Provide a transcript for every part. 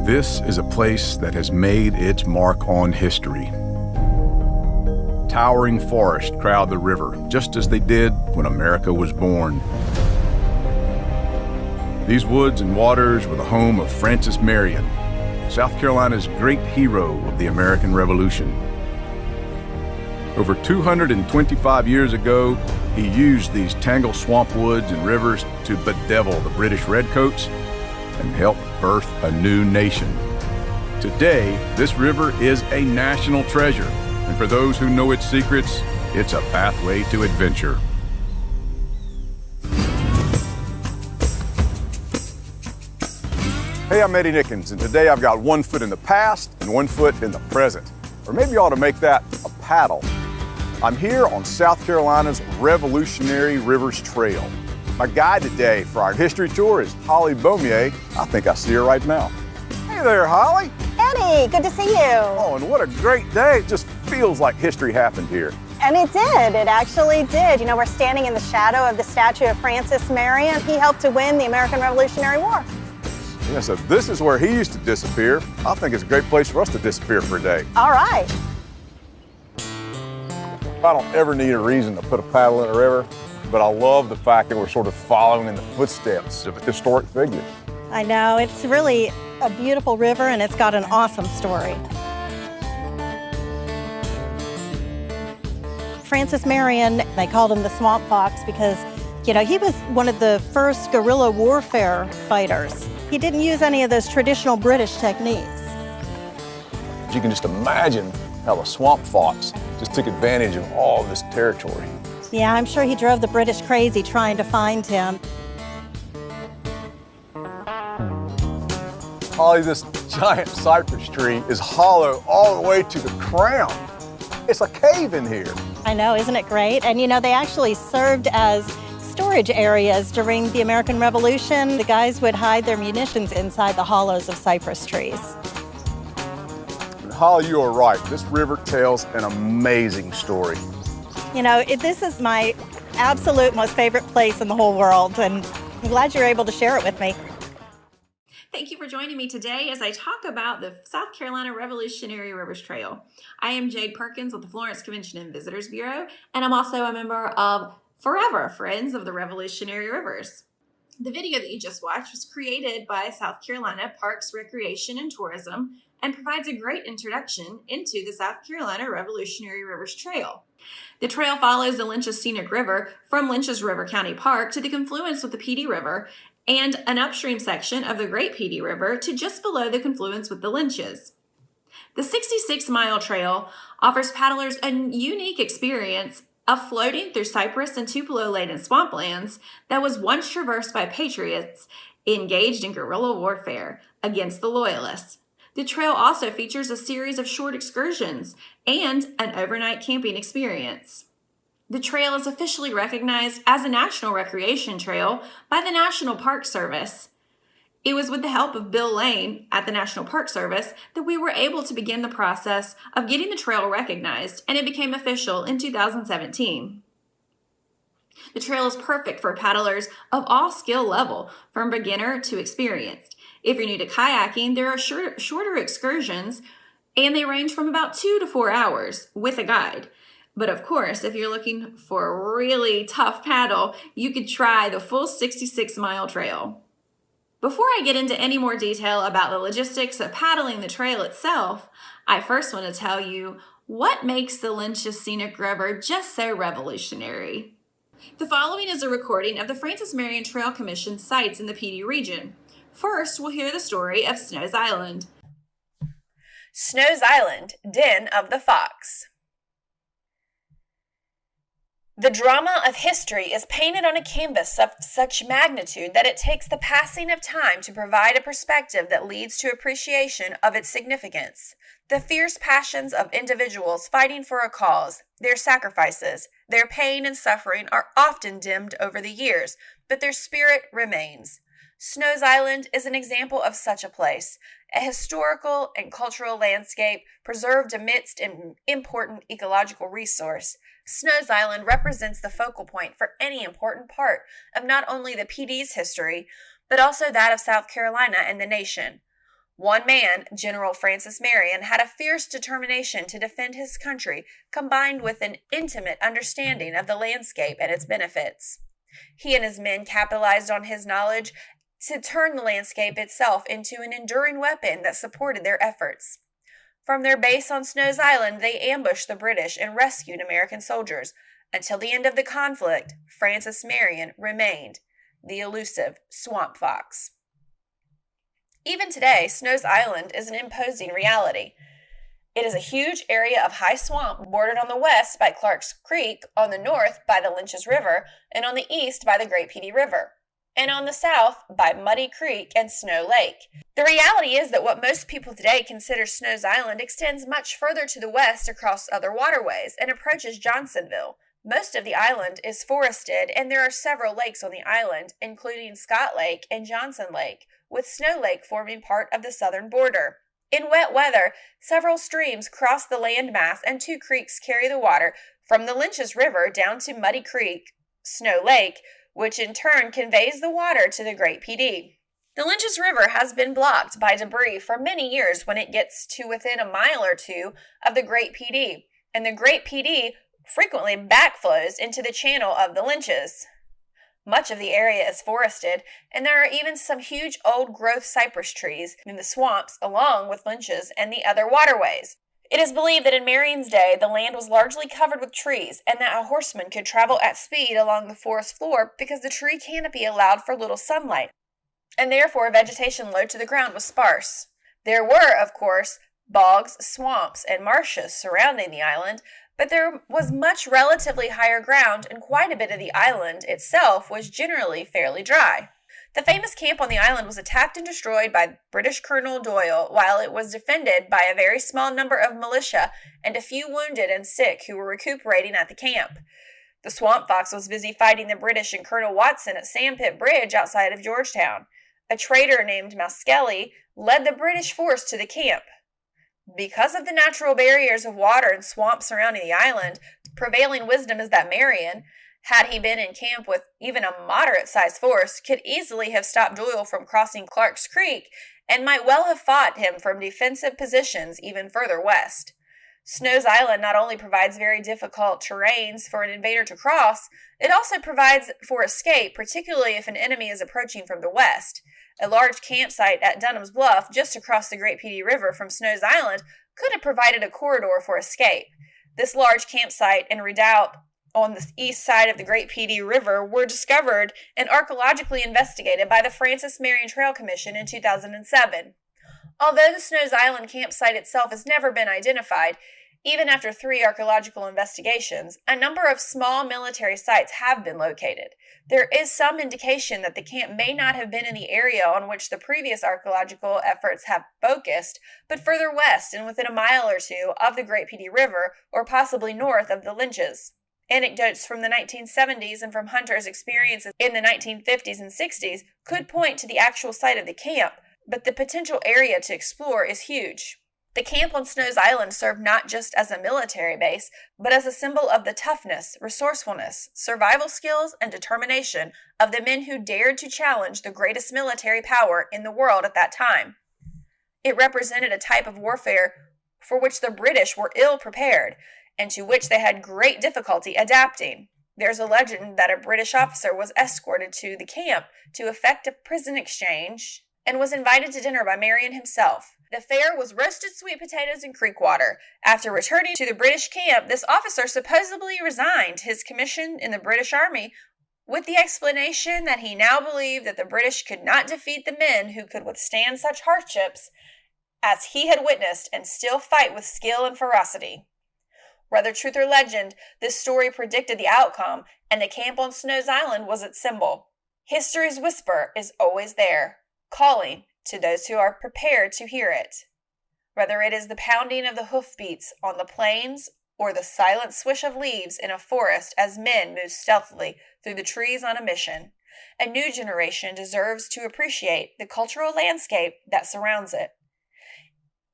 This is a place that has made its mark on history. Towering forests crowd the river, just as they did when America was born. These woods and waters were the home of Francis Marion, South Carolina's great hero of the American Revolution. Over 225 years ago, he used these tangled swamp woods and rivers to bedevil the British redcoats and help birth a new nation. Today, this river is a national treasure, and for those who know its secrets, it's a pathway to adventure. Hey, I'm Eddie Nickens, and today I've got one foot in the past and one foot in the present. Or maybe you ought to make that a paddle. I'm here on South Carolina's Revolutionary Rivers Trail. My guide today for our history tour is Holly Beaumier. I think I see her right now. Hey there, Holly. Eddie, good to see you. Oh, and what a great day. It just feels like history happened here. And it did. It actually did. You know, we're standing in the shadow of the statue of Francis Marion. He helped to win the American Revolutionary War. Yeah, so this is where he used to disappear. I think it's a great place for us to disappear for a day. All right. I don't ever need a reason to put a paddle in a river, but I love the fact that we're sort of following in the footsteps of a historic figure. I know. It's really a beautiful river, and it's got an awesome story. Francis Marion, they called him the Swamp Fox because, you know, he was one of the first guerrilla warfare fighters. He didn't use any of those traditional British techniques. You can just imagine how the Swamp Fox just took advantage of all of this territory. Yeah, I'm sure he drove the British crazy trying to find him. Holly, this giant cypress tree is hollow all the way to the crown. It's a cave in here. I know, isn't it great? And you know, they actually served as storage areas during the American Revolution. The guys would hide their munitions inside the hollows of cypress trees. And Holly, you are right. This river tells an amazing story. You know, this is my absolute most favorite place in the whole world, and I'm glad you're able to share it with me. Thank you for joining me today as I talk about the South Carolina Revolutionary Rivers Trail. I am Jade Perkins with the Florence Convention and Visitors Bureau, and I'm also a member of Forever Friends of the Revolutionary Rivers. The video that you just watched was created by South Carolina Parks, Recreation, and Tourism and provides a great introduction into the South Carolina Revolutionary Rivers Trail. The trail follows the Lynch's Scenic River from Lynch's River County Park to the confluence with the Petey River and an upstream section of the Great Petey River to just below the confluence with the Lynches. The 66-mile trail offers paddlers a unique experience of floating through cypress and tupelo-laden swamplands that was once traversed by patriots engaged in guerrilla warfare against the Loyalists. The trail also features a series of short excursions and an overnight camping experience. The trail is officially recognized as a National Recreation Trail by the National Park Service. It was with the help of Bill Lane at the National Park Service that we were able to begin the process of getting the trail recognized, and it became official in 2017. The trail is perfect for paddlers of all skill level, from beginner to experienced. If you're new to kayaking, there are shorter excursions, and they range from about 2 to 4 hours with a guide. But of course, if you're looking for a really tough paddle, you could try the full 66-mile trail. Before I get into any more detail about the logistics of paddling the trail itself, I first want to tell you what makes the Lynch's Scenic River just so revolutionary. The following is a recording of the Francis Marion Trail Commission sites in the Petey region. First, we'll hear the story of Snow's Island. Snow's Island, Den of the Fox. The drama of history is painted on a canvas of such magnitude that it takes the passing of time to provide a perspective that leads to appreciation of its significance. The fierce passions of individuals fighting for a cause, their sacrifices, their pain and suffering are often dimmed over the years, but their spirit remains. Snow's Island is an example of such a place, a historical and cultural landscape preserved amidst an important ecological resource. Snow's Island represents the focal point for any important part of not only the PD's history, but also that of South Carolina and the nation. One man, General Francis Marion, had a fierce determination to defend his country, combined with an intimate understanding of the landscape and its benefits. He and his men capitalized on his knowledge to turn the landscape itself into an enduring weapon that supported their efforts. From their base on Snow's Island, they ambushed the British and rescued American soldiers. Until the end of the conflict, Francis Marion remained the elusive swamp fox. Even today, Snow's Island is an imposing reality. It is a huge area of high swamp bordered on the west by Clark's Creek, on the north by the Lynches River, and on the east by the Great Petey River, and on the south by Muddy Creek and Snow Lake. The reality is that what most people today consider Snow's Island extends much further to the west across other waterways and approaches Johnsonville. Most of the island is forested, and there are several lakes on the island, including Scott Lake and Johnson Lake, with Snow Lake forming part of the southern border. In wet weather, several streams cross the landmass and 2 creeks carry the water from the Lynches River down to Muddy Creek, Snow Lake, which in turn conveys the water to the Great Petey. The Lynches River has been blocked by debris for many years when it gets to within a mile or two of the Great Petey, and the Great Petey frequently backflows into the channel of the Lynches. Much of the area is forested, and there are even some huge old-growth cypress trees in the swamps along with Lynches and the other waterways. It is believed that in Marion's day, the land was largely covered with trees, and that a horseman could travel at speed along the forest floor because the tree canopy allowed for little sunlight, and therefore vegetation low to the ground was sparse. There were, of course, bogs, swamps, and marshes surrounding the island, but there was much relatively higher ground, and quite a bit of the island itself was generally fairly dry. The famous camp on the island was attacked and destroyed by British Colonel Doyle, while it was defended by a very small number of militia and a few wounded and sick who were recuperating at the camp. The Swamp Fox was busy fighting the British and Colonel Watson at Sandpit Bridge outside of Georgetown. A traitor named Moskelly led the British force to the camp. Because of the natural barriers of water and swamp surrounding the island, prevailing wisdom is that Marion, had he been in camp with even a moderate-sized force, could easily have stopped Doyle from crossing Clark's Creek and might well have fought him from defensive positions even further west. Snow's Island not only provides very difficult terrains for an invader to cross, it also provides for escape, particularly if an enemy is approaching from the west. A large campsite at Dunham's Bluff, just across the Great Petey River from Snow's Island, could have provided a corridor for escape. This large campsite and redoubt on the east side of the Great Petey River were discovered and archaeologically investigated by the Francis Marion Trail Commission in 2007. Although the Snow's Island campsite itself has never been identified, even after 3 archaeological investigations, a number of small military sites have been located. There is some indication that the camp may not have been in the area on which the previous archaeological efforts have focused, but further west and within a mile or two of the Great Petey River, or possibly north of the Lynches. Anecdotes from the 1970s and from hunters' experiences in the 1950s and 60s could point to the actual site of the camp, but the potential area to explore is huge. The camp on Snow's Island served not just as a military base, but as a symbol of the toughness, resourcefulness, survival skills, and determination of the men who dared to challenge the greatest military power in the world at that time. It represented a type of warfare for which the British were ill prepared, and to which they had great difficulty adapting. There's a legend that a British officer was escorted to the camp to effect a prison exchange and was invited to dinner by Marion himself. The fare was roasted sweet potatoes and creek water. After returning to the British camp, this officer supposedly resigned his commission in the British Army with the explanation that he now believed that the British could not defeat the men who could withstand such hardships as he had witnessed and still fight with skill and ferocity. Whether truth or legend, this story predicted the outcome, and the camp on Snow's Island was its symbol. History's whisper is always there, calling to those who are prepared to hear it. Whether it is the pounding of the hoofbeats on the plains or the silent swish of leaves in a forest as men move stealthily through the trees on a mission, a new generation deserves to appreciate the cultural landscape that surrounds it.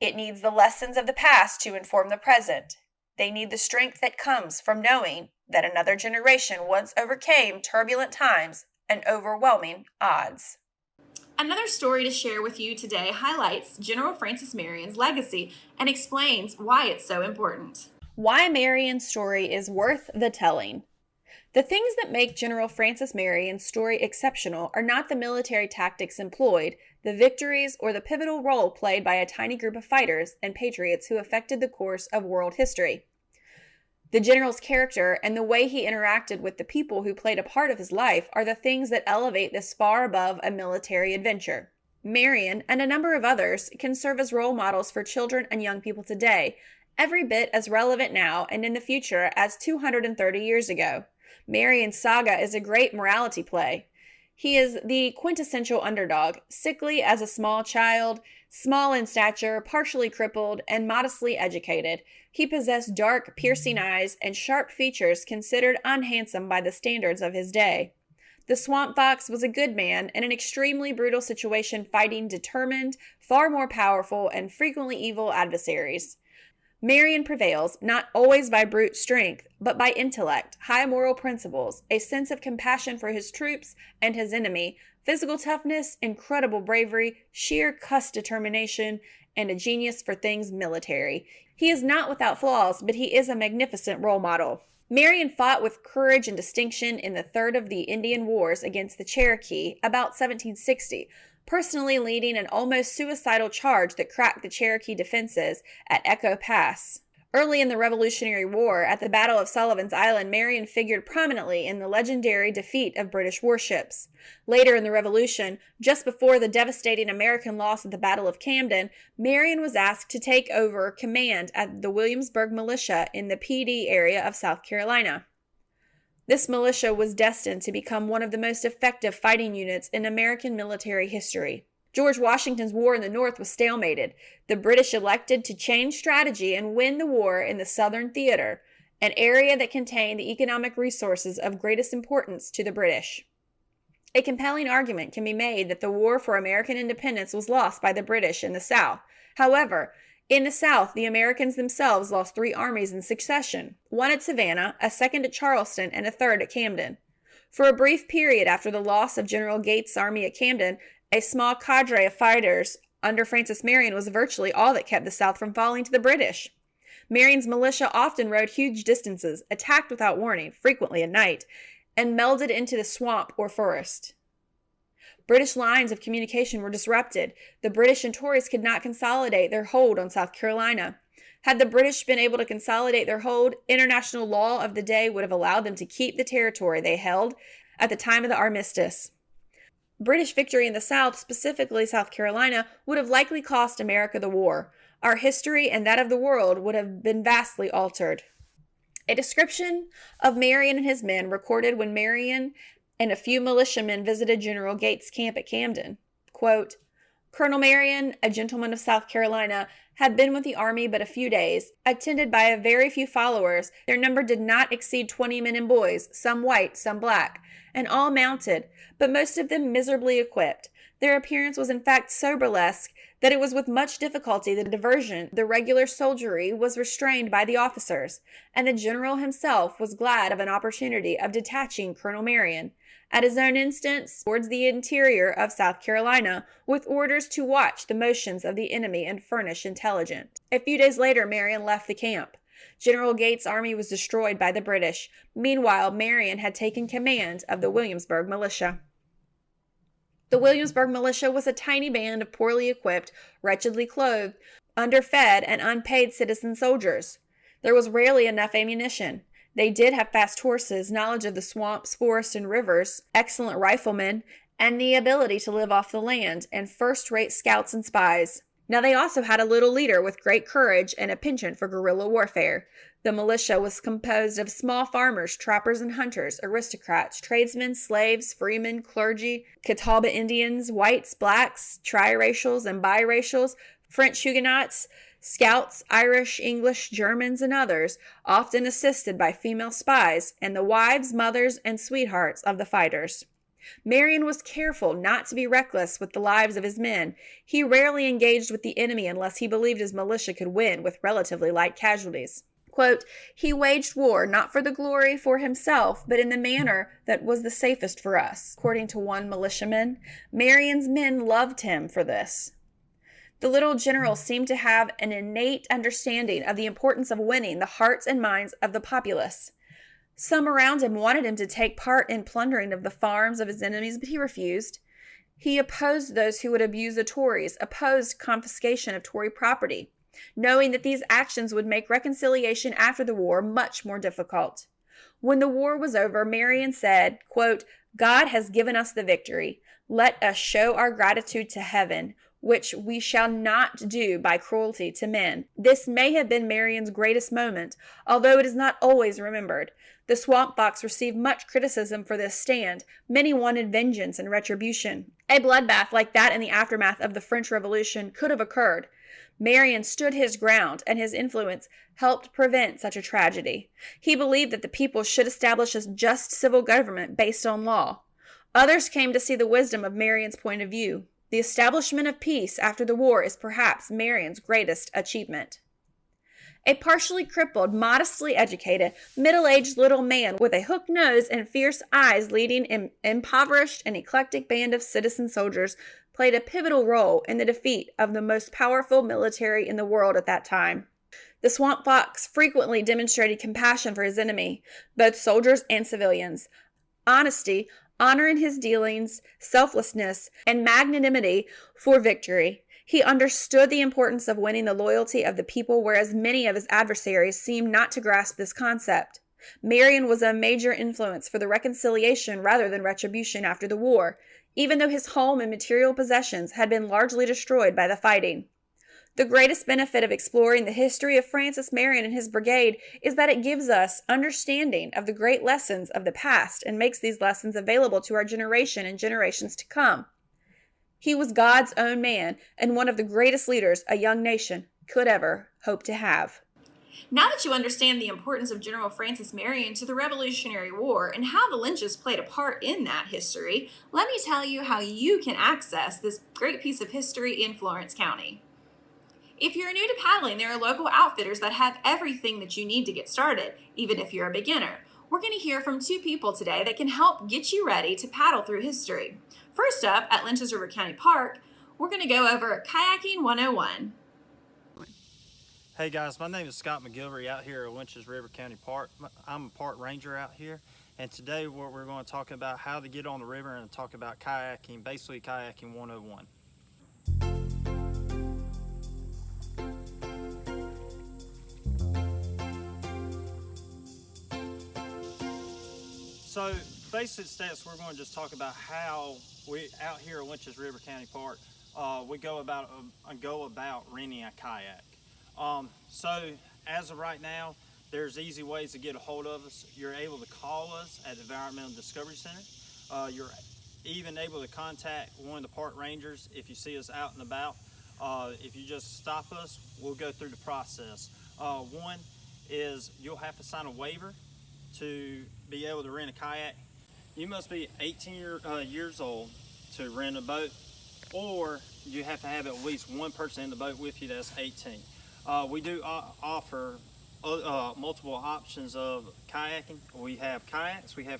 It needs the lessons of the past to inform the present. They need the strength that comes from knowing that another generation once overcame turbulent times and overwhelming odds. Another story to share with you today highlights General Francis Marion's legacy and explains why it's so important. Why Marion's story is worth the telling. The things that make General Francis Marion's story exceptional are not the military tactics employed, the victories, or the pivotal role played by a tiny group of fighters and patriots who affected the course of world history. The general's character and the way he interacted with the people who played a part of his life are the things that elevate this far above a military adventure. Marion and a number of others can serve as role models for children and young people today, every bit as relevant now and in the future as 230 years ago. Marion's saga is a great morality play. He is the quintessential underdog, sickly as a small child, small in stature, partially crippled, and modestly educated. He possessed dark, piercing eyes and sharp features considered unhandsome by the standards of his day. The Swamp Fox was a good man in an extremely brutal situation, fighting determined, far more powerful, and frequently evil adversaries. Marion prevails, not always by brute strength, but by intellect, high moral principles, a sense of compassion for his troops and his enemy, physical toughness, incredible bravery, sheer cuss determination, and a genius for things military. He is not without flaws, but he is a magnificent role model. Marion fought with courage and distinction in the third of the Indian Wars against the Cherokee about 1760, personally leading an almost suicidal charge that cracked the Cherokee defenses at Echo Pass. Early in the Revolutionary War, at the Battle of Sullivan's Island, Marion figured prominently in the legendary defeat of British warships. Later in the Revolution, just before the devastating American loss at the Battle of Camden, Marion was asked to take over command at the Williamsburg Militia in the PD area of South Carolina. This militia was destined to become one of the most effective fighting units in American military history. George Washington's war in the North was stalemated. The British elected to change strategy and win the war in the Southern Theater, an area that contained the economic resources of greatest importance to the British. A compelling argument can be made that the war for American independence was lost by the British in the South. However, in the South, the Americans themselves lost 3 armies in succession, one at Savannah, a second at Charleston, and a third at Camden. For a brief period after the loss of General Gates' army at Camden, a small cadre of fighters under Francis Marion was virtually all that kept the South from falling to the British. Marion's militia often rode huge distances, attacked without warning, frequently at night, and melded into the swamp or forest. British lines of communication were disrupted. The British and Tories could not consolidate their hold on South Carolina. Had the British been able to consolidate their hold, international law of the day would have allowed them to keep the territory they held at the time of the armistice. British victory in the South, specifically South Carolina, would have likely cost America the war. Our history and that of the world would have been vastly altered. A description of Marion and his men recorded when Marion and a few militiamen visited General Gates' camp at Camden. Quote, Colonel Marion, a gentleman of South Carolina, had been with the army but a few days, attended by a very few followers. Their number did not exceed 20 men and boys, some white, some black, and all mounted, but most of them miserably equipped. Their appearance was in fact so burlesque that it was with much difficulty the diversion, the regular soldiery, was restrained by the officers, and the general himself was glad of an opportunity of detaching Colonel Marion, at his own instance, towards the interior of South Carolina, with orders to watch the motions of the enemy and furnish intelligence. A few days later, Marion left the camp. General Gates' army was destroyed by the British. Meanwhile, Marion had taken command of the Williamsburg Militia. The Williamsburg Militia was a tiny band of poorly equipped, wretchedly clothed, underfed, and unpaid citizen soldiers. There was rarely enough ammunition. They did have fast horses, knowledge of the swamps, forests, and rivers, excellent riflemen, and the ability to live off the land, and first-rate scouts and spies. Now they also had a little leader with great courage and a penchant for guerrilla warfare. The militia was composed of small farmers, trappers and hunters, aristocrats, tradesmen, slaves, freemen, clergy, Catawba Indians, whites, blacks, triracials and biracials, French Huguenots, scouts, Irish, English, Germans, and others, often assisted by female spies, and the wives, mothers, and sweethearts of the fighters. Marion was careful not to be reckless with the lives of his men. He rarely engaged with the enemy unless he believed his militia could win with relatively light casualties. Quote, he waged war not for the glory for himself, but in the manner that was the safest for us. According to one militiaman, Marion's men loved him for this. The little general seemed to have an innate understanding of the importance of winning the hearts and minds of the populace. Some around him wanted him to take part in plundering of the farms of his enemies, but he refused. He opposed those who would abuse the Tories, opposed confiscation of Tory property, knowing that these actions would make reconciliation after the war much more difficult. When the war was over, Marion said, quote, God has given us the victory. Let us show our gratitude to heaven, which we shall not do by cruelty to men. This may have been Marion's greatest moment, although it is not always remembered. The Swamp Fox received much criticism for this stand. Many wanted vengeance and retribution. A bloodbath like that in the aftermath of the French Revolution could have occurred. Marion stood his ground, and his influence helped prevent such a tragedy. He believed that the people should establish a just civil government based on law. Others came to see the wisdom of Marion's point of view. The establishment of peace after the war is perhaps Marion's greatest achievement. A partially crippled, modestly educated, middle-aged little man with a hooked nose and fierce eyes leading an impoverished and eclectic band of citizen soldiers played a pivotal role in the defeat of the most powerful military in the world at that time. The Swamp Fox frequently demonstrated compassion for his enemy, both soldiers and civilians. Honesty, honor in his dealings, selflessness, and magnanimity for victory. He understood the importance of winning the loyalty of the people, whereas many of his adversaries seemed not to grasp this concept. Marion was a major influence for the reconciliation rather than retribution after the war, even though his home and material possessions had been largely destroyed by the fighting. The greatest benefit of exploring the history of Francis Marion and his brigade is that it gives us understanding of the great lessons of the past and makes these lessons available to our generation and generations to come. He was God's own man and one of the greatest leaders a young nation could ever hope to have. Now that you understand the importance of General Francis Marion to the Revolutionary War and how the Lynches played a part in that history, let me tell you how you can access this great piece of history in Florence County. If you're new to paddling, there are local outfitters that have everything that you need to get started, even if you're a beginner. We're going to hear from two people today that can help get you ready to paddle through history. First up, at Lynches River County Park, we're going to go over Kayaking 101. Hey guys, my name is Scott McGilvery out here at Lynches River County Park. I'm a park ranger out here, and today we're going to talk about how to get on the river and talk about kayaking, basically Kayaking 101. So, basic steps, we're going to just talk about how we, out here at Lynches River County Park, we go about renting a kayak. So, as of right now, there's easy ways to get a hold of us. You're able to call us at the Environmental Discovery Center. You're even able to contact one of the park rangers if you see us out and about. If you just stop us, we'll go through the process. One is you'll have to sign a waiver to be able to rent a kayak. You must be 18 years old to rent a boat, or you have to have at least one person in the boat with you that's 18. We do offer multiple options of kayaking. We have kayaks, we have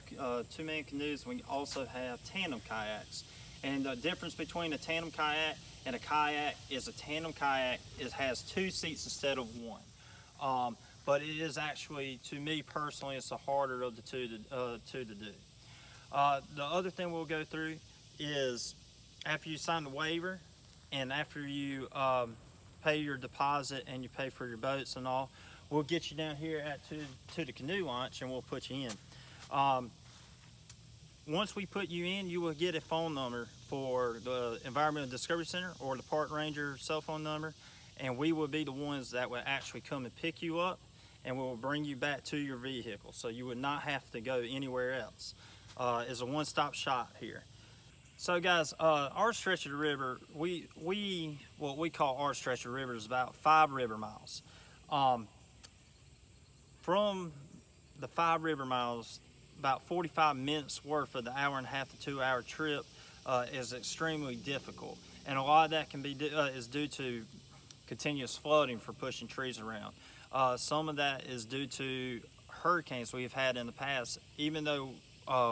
two-man canoes, we also have tandem kayaks. And the difference between a tandem kayak and a kayak is a tandem kayak has two seats instead of one. But it is actually, to me personally, it's the harder of the two to do. The other thing we'll go through is after you sign the waiver and after you pay your deposit and you pay for your boats and all, we'll get you down here to the canoe launch and we'll put you in. Once we put you in, you will get a phone number for the Environmental Discovery Center or the park ranger cell phone number, and we will be the ones that will actually come and pick you up and we will bring you back to your vehicle, so you would not have to go anywhere else. It's a one-stop shop here. So guys, our stretch of the river, what we call our stretch of the river is about 5 river miles. From the 5 river miles, about 45 minutes worth of the 1.5 hour to 2 hour trip is extremely difficult. And a lot of that can be is due to continuous flooding for pushing trees around. Some of that is due to hurricanes we've had in the past, even though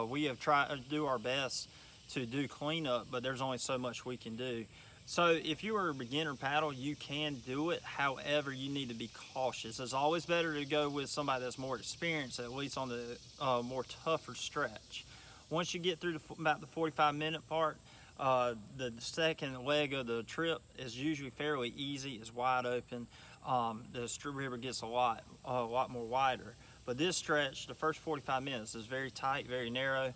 we have tried to do our best to do cleanup, but there's only so much we can do. So if you are a beginner paddle, you can do it. However, you need to be cautious. It's always better to go with somebody that's more experienced, at least on the more tougher stretch. Once you get through about the 45-minute part, the second leg of the trip is usually fairly easy. It's wide open. The river gets a lot more wider. But this stretch, the first 45 minutes, is very tight, very narrow.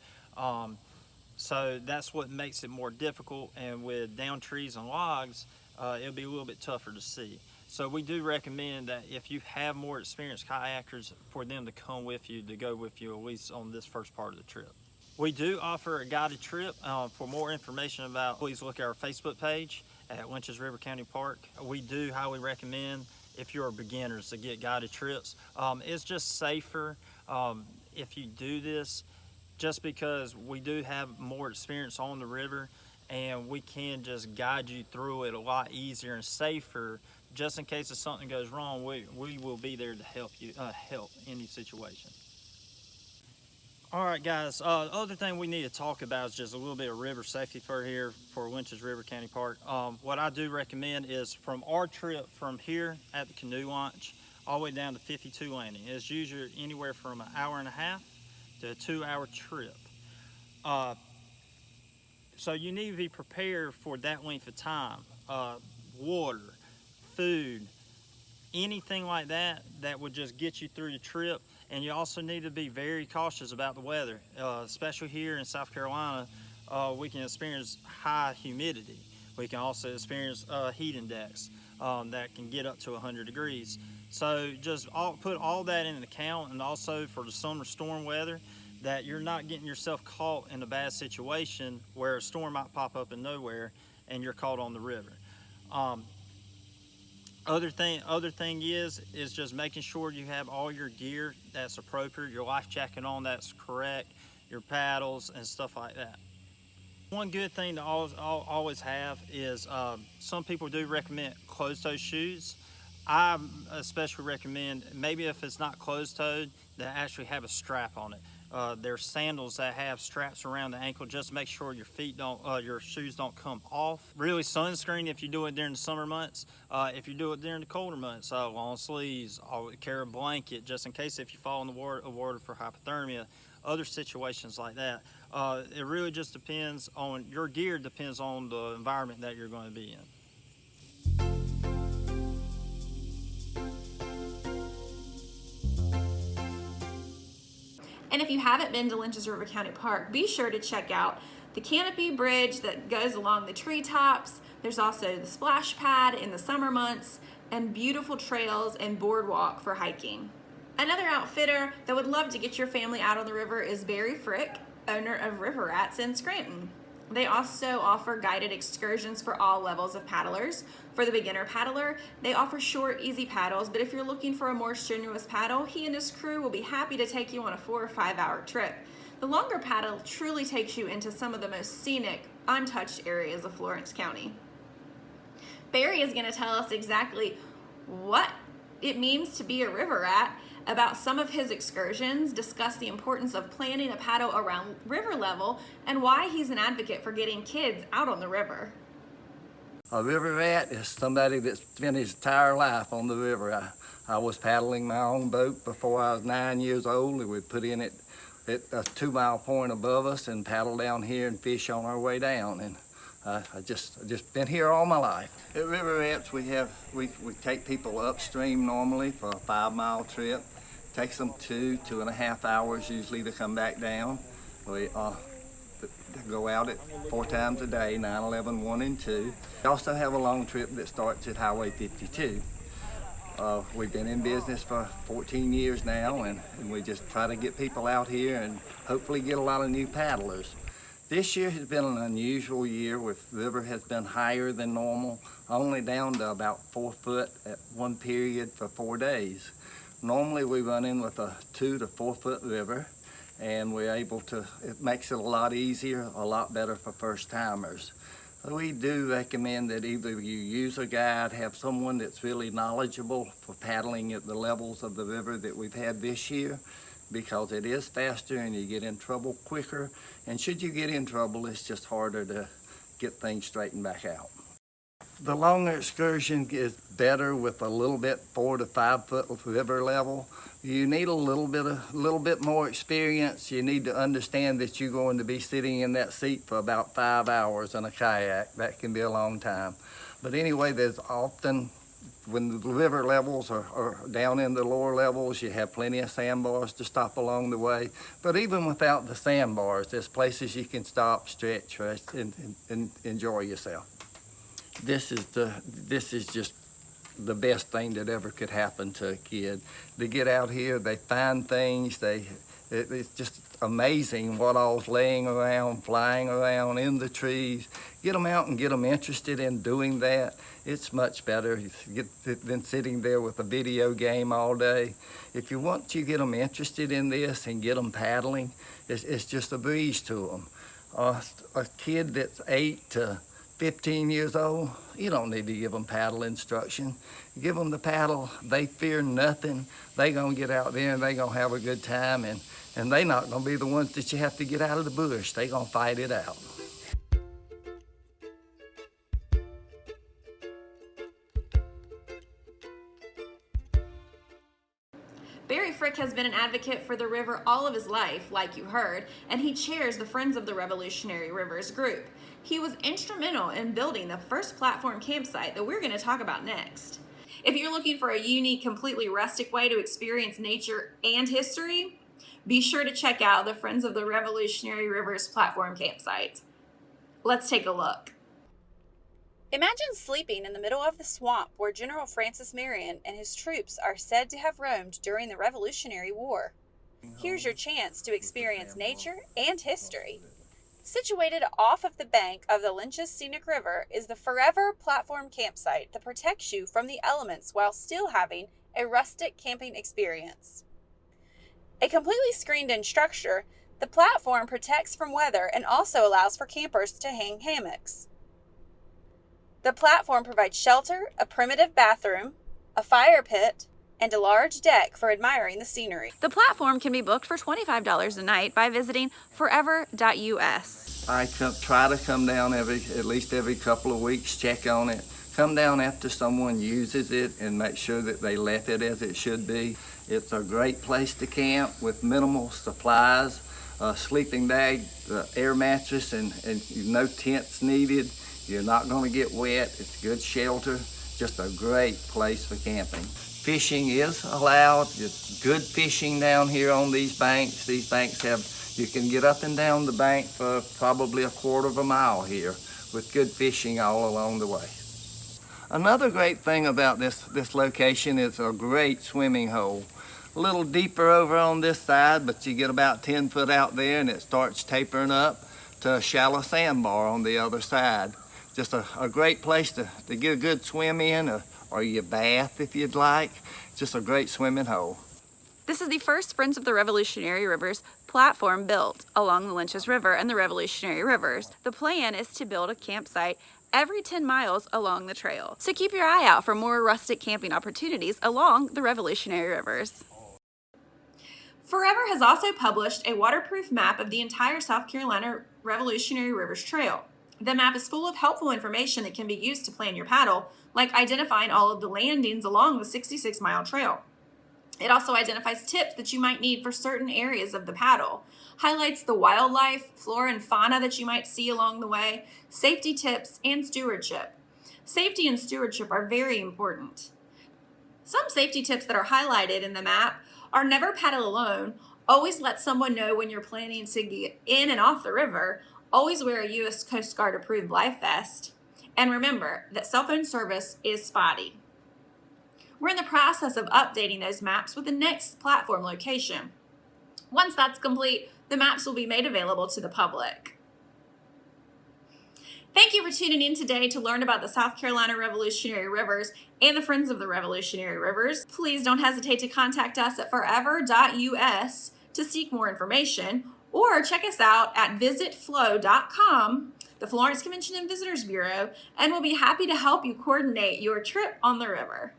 So that's what makes it more difficult, and with down trees and logs, it'll be a little bit tougher to see. So we do recommend that if you have more experienced kayakers, for them to come with you, to go with you at least on this first part of the trip. We do offer a guided trip. For more information about, please look at our Facebook page at Winches River County Park. We do highly recommend, if you're beginners, to get guided trips. It's just safer if you do this, just because we do have more experience on the river, and we can just guide you through it a lot easier and safer. Just in case if something goes wrong, we will be there to help you, help any situation. All right, guys, other thing we need to talk about is just a little bit of river safety for here for Winches River County Park. What I do recommend is, from our trip from here at the canoe launch all the way down to 52 Landing, it's usually anywhere from an hour and a half to a 2-hour trip. So you need to be prepared for that length of time. Water, food, anything like that that would just get you through the trip. And you also need to be very cautious about the weather, especially here in South Carolina. We can experience high humidity. We can also experience heat index that can get up to 100 degrees. So just put all that in account, and also for the summer storm weather, that you're not getting yourself caught in a bad situation where a storm might pop up in nowhere and you're caught on the river. Other thing is just making sure you have all your gear that's appropriate, your life jacket on that's correct, your paddles and stuff like that. One good thing to always have is some people do recommend closed-toe shoes. I especially recommend, maybe if it's not closed-toed, that actually have a strap on it. There's sandals that have straps around the ankle, just to make sure your feet don't, your shoes don't come off. Really, sunscreen if you do it during the summer months. If you do it during the colder months, long sleeves, carry a blanket just in case if you fall in the water for hypothermia, other situations like that. It really just depends on, your gear depends on the environment that you're going to be in. And if you haven't been to Winches River County Park, be sure to check out the canopy bridge that goes along the treetops. There's also the splash pad in the summer months, and beautiful trails and boardwalk for hiking. Another outfitter that would love to get your family out on the river is Barry Frick, owner of River Rats in Scranton. They also offer guided excursions for all levels of paddlers. For the beginner paddler, they offer short, easy paddles, but if you're looking for a more strenuous paddle, he and his crew will be happy to take you on a 4 or 5 hour trip. The longer paddle truly takes you into some of the most scenic, untouched areas of Florence County. Barry is going to tell us exactly what it means to be a river rat, about some of his excursions, discuss the importance of planning a paddle around river level, and why he's an advocate for getting kids out on the river. A river rat is somebody that spent his entire life on the river. I was paddling my own boat before I was 9 years old, and we'd put in it at a 2-mile point above us and paddle down here and fish on our way down. And I just been here all my life. At River Rats, we take people upstream normally for a 5-mile trip. Takes them 2.5 hours usually to come back down. We go out at 4 times a day, 9, 11, 1, and 2. We also have a long trip that starts at Highway 52. We've been in business for 14 years now, and we just try to get people out here and hopefully get a lot of new paddlers. This year has been an unusual year. With river has been higher than normal, only down to about 4 foot at one period for 4 days. Normally we run in with a 2 to 4 foot river, and we're able to, it makes it a lot easier, a lot better for first timers. We do recommend that either you use a guide, have someone that's really knowledgeable for paddling at the levels of the river that we've had this year, because it is faster and you get in trouble quicker. And should you get in trouble, it's just harder to get things straightened back out. The longer excursion is better with a little bit 4 to 5 foot river level. You need a little bit more experience. You need to understand that you're going to be sitting in that seat for about 5 hours in a kayak. That can be a long time. But anyway, there's often, when the river levels are down in the lower levels, you have plenty of sandbars to stop along the way. But even without the sandbars, there's places you can stop, stretch, rest, and enjoy yourself. This is just the best thing that ever could happen to a kid. They get out here, they find things, it's just amazing what all's laying around, flying around in the trees. Get them out and get them interested in doing that. It's much better than sitting there with a video game all day. If you want to get them interested in this and get them paddling, it's just a breeze to them. A kid that's 8 to 15 years old, you don't need to give them paddle instruction. Give them the paddle, they fear nothing. They gonna get out there and they gonna have a good time, and they not gonna be the ones that you have to get out of the bush. They gonna fight it out. Barry Frick has been an advocate for the river all of his life, like you heard, and he chairs the Friends of the Revolutionary Rivers group. He was instrumental in building the first platform campsite that we're going to talk about next. If you're looking for a unique, completely rustic way to experience nature and history, be sure to check out the Friends of the Revolutionary Rivers platform campsite. Let's take a look. Imagine sleeping in the middle of the swamp where General Francis Marion and his troops are said to have roamed during the Revolutionary War. Here's your chance to experience nature and history. Situated off of the bank of the Lynch's Scenic River is the Forever Platform Campsite that protects you from the elements while still having a rustic camping experience. A completely screened-in structure, the platform protects from weather and also allows for campers to hang hammocks. The platform provides shelter, a primitive bathroom, a fire pit, and a large deck for admiring the scenery. The platform can be booked for $25 a night by visiting forever.us. I try to come down at least every couple of weeks, check on it. Come down after someone uses it and make sure that they left it as it should be. It's a great place to camp with minimal supplies, a sleeping bag, the air mattress, and no tents needed. You're not going to get wet. It's good shelter. Just a great place for camping. Fishing is allowed. It's good fishing down here on these banks. These banks you can get up and down the bank for probably a quarter of a mile here with good fishing all along the way. Another great thing about this location is a great swimming hole. A little deeper over on this side, but you get about 10 foot out there and it starts tapering up to a shallow sandbar on the other side. Just a great place to get a good swim in, or you bath if you'd like. Just a great swimming hole. This is the first Friends of the Revolutionary Rivers platform built along the Lynch's River and the Revolutionary Rivers. The plan is to build a campsite every 10 miles along the trail. So keep your eye out for more rustic camping opportunities along the Revolutionary Rivers. Forever has also published a waterproof map of the entire South Carolina Revolutionary Rivers Trail. The map is full of helpful information that can be used to plan your paddle, like identifying all of the landings along the 66-mile trail. It also identifies tips that you might need for certain areas of the paddle, highlights the wildlife, flora, and fauna that you might see along the way, safety tips, and stewardship. Safety and stewardship are very important. Some safety tips that are highlighted in the map are never paddle alone, always let someone know when you're planning to get in and off the river, always wear a U.S. Coast Guard approved life vest, and remember that cell phone service is spotty. We're in the process of updating those maps with the next platform location. Once that's complete, the maps will be made available to the public. Thank you for tuning in today to learn about the South Carolina Revolutionary Rivers and the Friends of the Revolutionary Rivers. Please don't hesitate to contact us at forever.us to seek more information, or check us out at visitflow.com the Florence Convention and Visitors Bureau, and we'll be happy to help you coordinate your trip on the river.